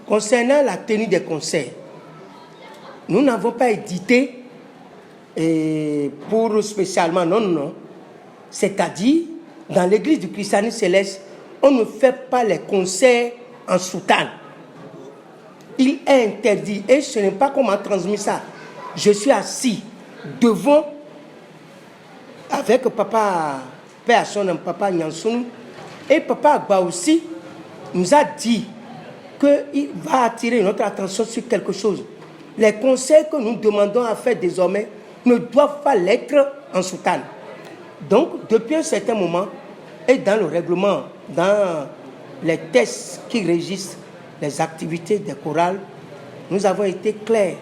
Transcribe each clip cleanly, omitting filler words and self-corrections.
Concernant la tenue des concerts, nous n'avons pas édité pour spécialement, non. C'est-à-dire, dans l'église du christianisme céleste, on ne fait pas les concerts en soutane. Il est interdit, et ce n'est pas qu'on m'a transmis ça. Je suis assis devant, avec papa, père à son nom, papa Nyansoun, et papa Agba aussi nous a dit qu'il va attirer notre attention sur quelque chose. Les conseils que nous demandons à faire désormais ne doivent pas l'être en soutane. Donc, depuis un certain moment, et dans le règlement, dans les tests qui régissent les activités des chorales, nous avons été clairs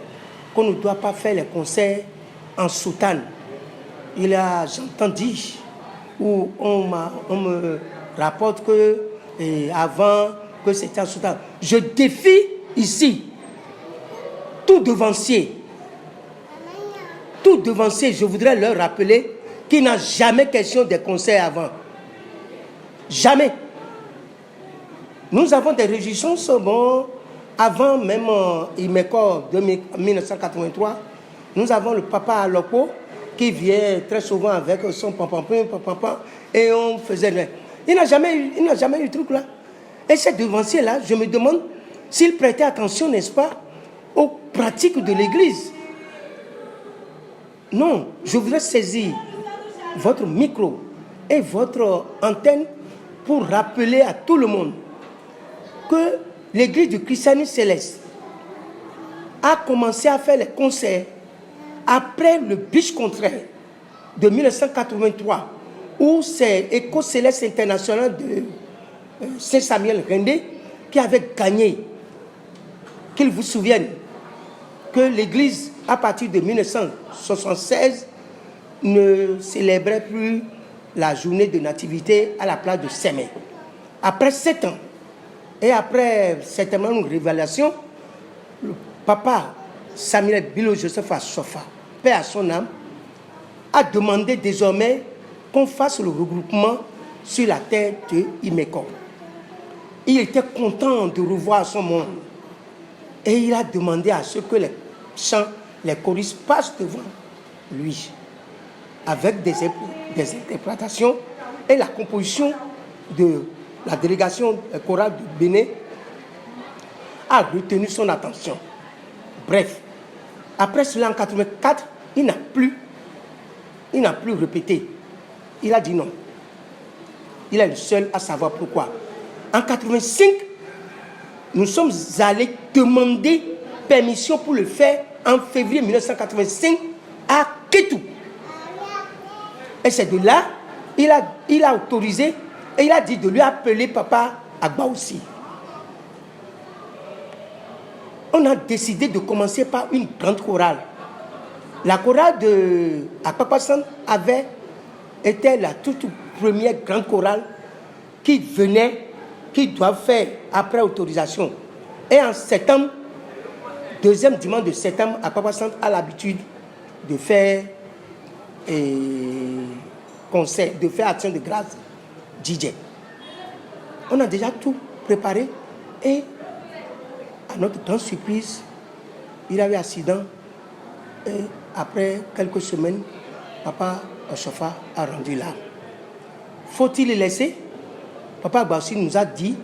qu'on ne doit pas faire les concerts en soutane. Il y a, j'entends dire, où on me rapporte que avant que c'était en soutane. Je défie ici tout devancier, je voudrais leur rappeler qu'il n'a jamais question des concerts avant. Jamais. Nous avons des réjouissances, bon, avant même Imeko 1983, nous avons le papa Alopo qui vient très souvent avec son pampampin, et on faisait... Il n'a jamais eu le truc là. Et ces devanciers-là, je me demande s'ils prêtaient attention, n'est-ce pas, aux pratiques de l'Église. Non, je voudrais saisir votre micro et votre antenne pour rappeler à tout le monde que l'Église du christianisme céleste a commencé à faire les concerts après le bûche contraire de 1983, où c'est Écho Céleste International de Saint-Samuel Rendé qui avait gagné. Qu'il vous souvienne que l'Église, à partir de 1976, ne célébrait plus la journée de nativité à la place de Sémé. Après 7 ans, et après certainement une révélation, le papa Samuel Bilo Joseph Sofa, paix à son âme, a demandé désormais qu'on fasse le regroupement sur la terre de Imeko. Il était content de revoir son monde. Et il a demandé à ce que les chants, les choristes passent devant lui, avec des interprétations et la composition de la délégation chorale du Bénin a retenu son attention. Bref, après cela, en 1984, il n'a plus répété. Il a dit non. Il est le seul à savoir pourquoi. En 1985, nous sommes allés demander permission pour le faire en février 1985 à Kétou. Et c'est de là, il a autorisé et il a dit de lui appeler papa Agba aussi. On a décidé de commencer par une grande chorale. La chorale de Akpakpasan avait été la toute première grande chorale qui doit faire après autorisation. Et en septembre, deuxième dimanche de septembre, Akpakpasan a l'habitude de faire concert, de faire action de grâce DJ. On a déjà tout préparé et à notre grande surprise, il avait accident et après quelques semaines, papa Oshofa a rendu l'âme. Faut-il le laisser? Papa Bassi nous a dit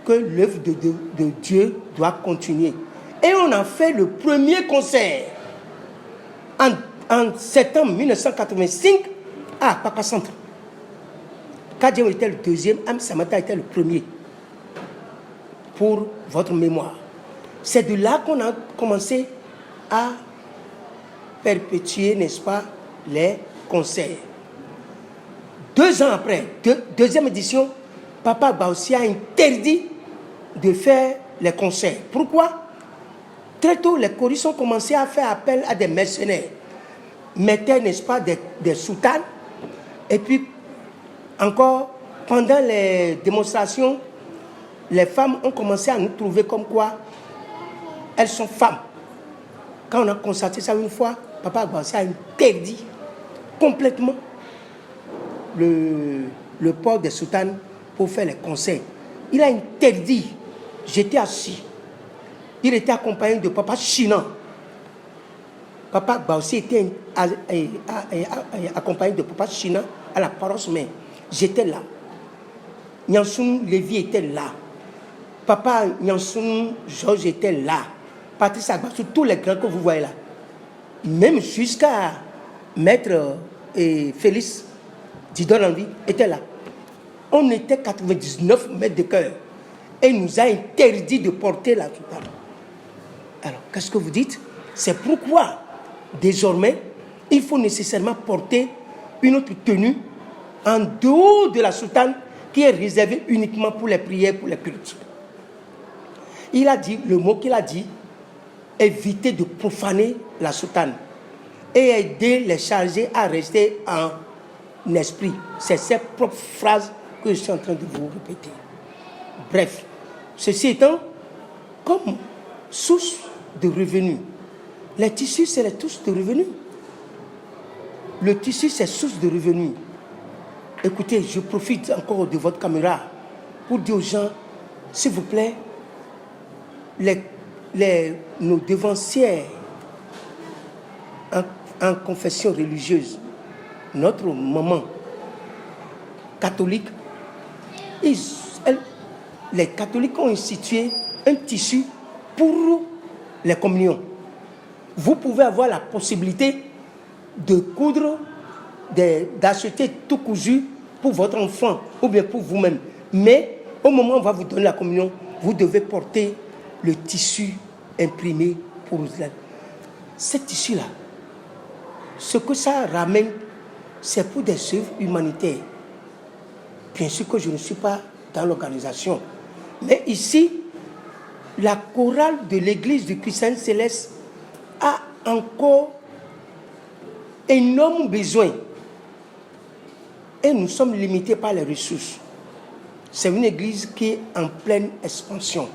que l'œuvre de Dieu doit continuer. Et on a fait le premier concert en septembre 1985 à Papa Centre. Kadiaou était le deuxième, Am Samata était le premier. Pour votre mémoire. C'est de là qu'on a commencé à perpétuer, n'est-ce pas, les concerts. 2 ans après, deuxième édition, Papa Baossi a interdit de faire les concerts. Pourquoi? Très tôt, les choristes ont commencé à faire appel à des mercenaires. Mettaient, n'est-ce pas, des soutanes. Et puis, encore, pendant les démonstrations, les femmes ont commencé à nous trouver comme quoi elles sont femmes. Quand on a constaté ça une fois, Papa Baossi a interdit complètement le port des soutanes pour faire les concerts. Il a interdit. J'étais assis Il était accompagné de Papa Chinan. Papa Ba aussi était accompagné de Papa Chinan à la paroisse, mais j'étais là. Nyansoun Lévi était là. Papa Nyansoun Georges était là. Patrice Agbassou, tous les grands que vous voyez là. Même jusqu'à Maître Félix Didon Envie était là. On était 99 mètres de cœur. Et il nous a interdit de porter la soutane. Alors, qu'est-ce que vous dites? C'est pourquoi, désormais, il faut nécessairement porter une autre tenue en dehors de la soutane qui est réservée uniquement pour les prières, pour les cultes. Il a dit, le mot qu'il a dit, éviter de profaner la soutane et aider les chargés à rester en esprit. C'est cette propre phrase que je suis en train de vous répéter. Bref, ceci étant, comme source de revenus, les tissus, c'est la source de revenus. Le tissu, c'est source de revenus. Écoutez, je profite encore de votre caméra pour dire aux gens, s'il vous plaît, nos devancières en confession religieuse, notre maman catholique, les catholiques ont institué un tissu pour les communions. Vous pouvez avoir la possibilité de coudre, d'acheter tout cousu pour votre enfant ou bien pour vous-même. Mais au moment où on va vous donner la communion, vous devez porter le tissu imprimé pour vous. Ce tissu-là, ce que ça ramène, c'est pour des œuvres humanitaires. Bien sûr que je ne suis pas dans l'organisation. Mais ici, la chorale de l'église du Christ Céleste a encore énorme besoin. Et nous sommes limités par les ressources. C'est une église qui est en pleine expansion.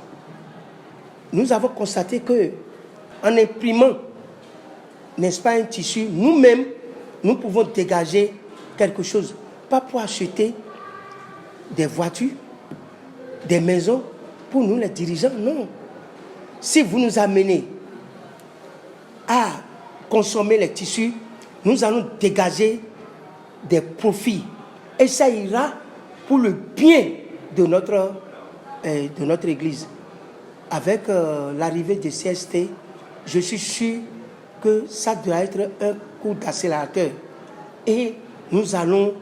Nous avons constaté que, en imprimant, n'est-ce pas, un tissu, nous-mêmes, nous pouvons dégager quelque chose. Pas pour acheter des voitures, des maisons, pour nous les dirigeants, non. Si vous nous amenez à consommer les tissus, nous allons dégager des profits. Et ça ira pour le bien de notre église. Avec l'arrivée de CST, je suis sûr que ça doit être un coup d'accélérateur. Et nous allons,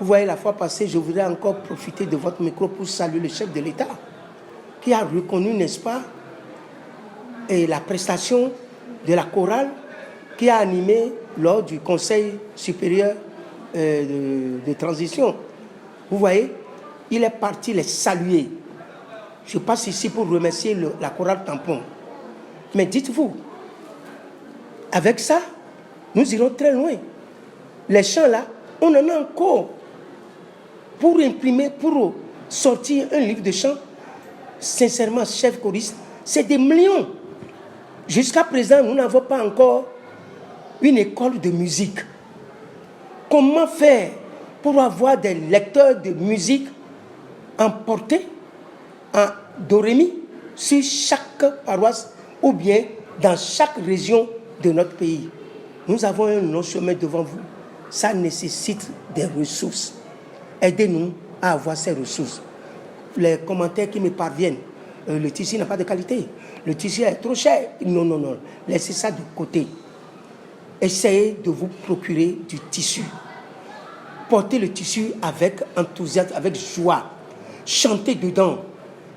vous voyez, la fois passée, je voudrais encore profiter de votre micro pour saluer le chef de l'État, qui a reconnu, n'est-ce pas, et la prestation de la chorale qui a animé lors du Conseil supérieur de transition. Vous voyez, il est parti les saluer. Je passe ici pour remercier la chorale tampon. Mais dites-vous, avec ça, nous irons très loin. Les chants là, on en a encore. Pour imprimer, pour sortir un livre de chants, sincèrement, chef choriste, c'est des millions. Jusqu'à présent, nous n'avons pas encore une école de musique. Comment faire pour avoir des lecteurs de musique emportés en do-ré-mi sur chaque paroisse ou bien dans chaque région de notre pays? Nous avons un long chemin devant vous. Ça nécessite des ressources. Aidez-nous à avoir ces ressources. Les commentaires qui me parviennent, le tissu n'a pas de qualité, le tissu est trop cher. Non, non, non. Laissez ça de côté. Essayez de vous procurer du tissu. Portez le tissu avec enthousiasme, avec joie. Chantez dedans.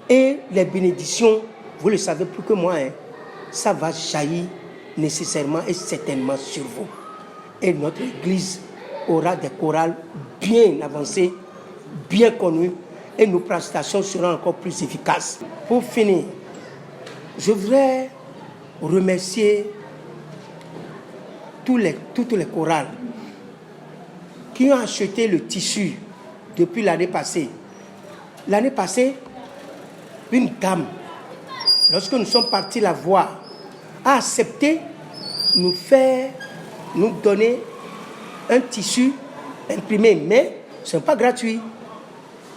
Et les bénédictions, vous le savez plus que moi, hein, ça va jaillir nécessairement et certainement sur vous. Et notre église aura des chorales bien avancées, bien connues, et nos prestations seront encore plus efficaces. Pour finir, je voudrais remercier toutes les chorales qui ont acheté le tissu depuis l'année passée. L'année passée, une dame, lorsque nous sommes partis la voir, a accepté nous donner un tissu imprimé, mais ce n'est pas gratuit.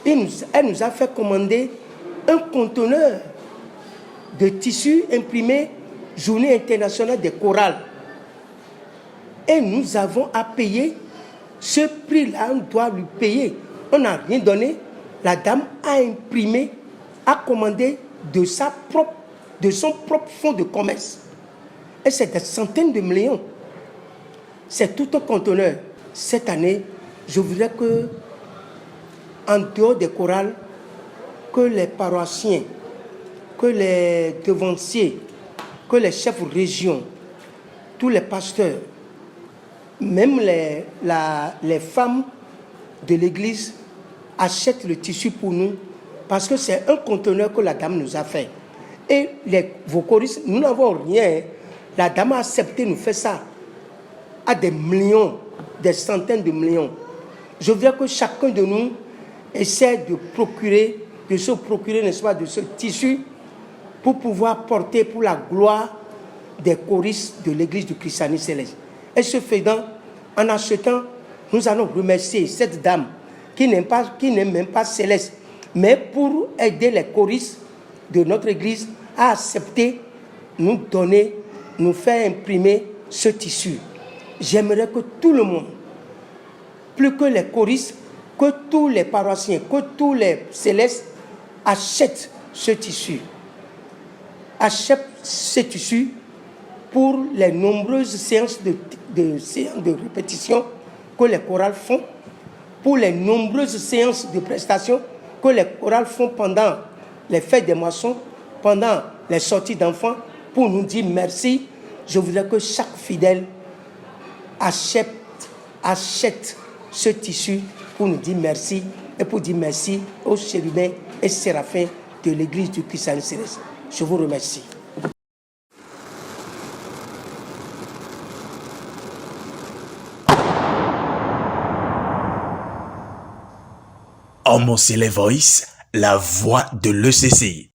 Elle nous a fait commander un conteneur de tissus imprimés, Journée internationale des chorales. Et nous avons à payer ce prix-là, on doit lui payer. On n'a rien donné. La dame a imprimé, a commandé de son propre fonds de commerce. Et c'est des centaines de millions. C'est tout un conteneur. Cette année, je voudrais que, en dehors des chorales, que les paroissiens, que les devanciers, que les chefs de région, tous les pasteurs, même les femmes de l'église achètent le tissu pour nous parce que c'est un conteneur que la dame nous a fait. Et vos choristes, nous n'avons rien. La dame a accepté de nous faire ça à des millions, des centaines de millions. Je veux que chacun de nous essaie de se procurer, n'est-ce pas, de ce tissu pour pouvoir porter pour la gloire des choristes de l'église du Christianisme céleste. Et ce faisant, en achetant, nous allons remercier cette dame qui n'est même pas céleste, mais pour aider les choristes de notre église à accepter, nous donner, nous faire imprimer ce tissu. J'aimerais que tout le monde, plus que les choristes, que tous les paroissiens, que tous les célestes achètent ce tissu. Achètent ce tissu pour les nombreuses séances de répétition que les chorales font, pour les nombreuses séances de prestations que les chorales font pendant les fêtes des moissons, pendant les sorties d'enfants, pour nous dire merci. Je voudrais que chaque fidèle achète ce tissu pour nous dire merci et pour dire merci aux chérubins et séraphins de l'église du Christianisme céleste. Je vous remercie. Homo Sele Voice, la voix de l'ECC.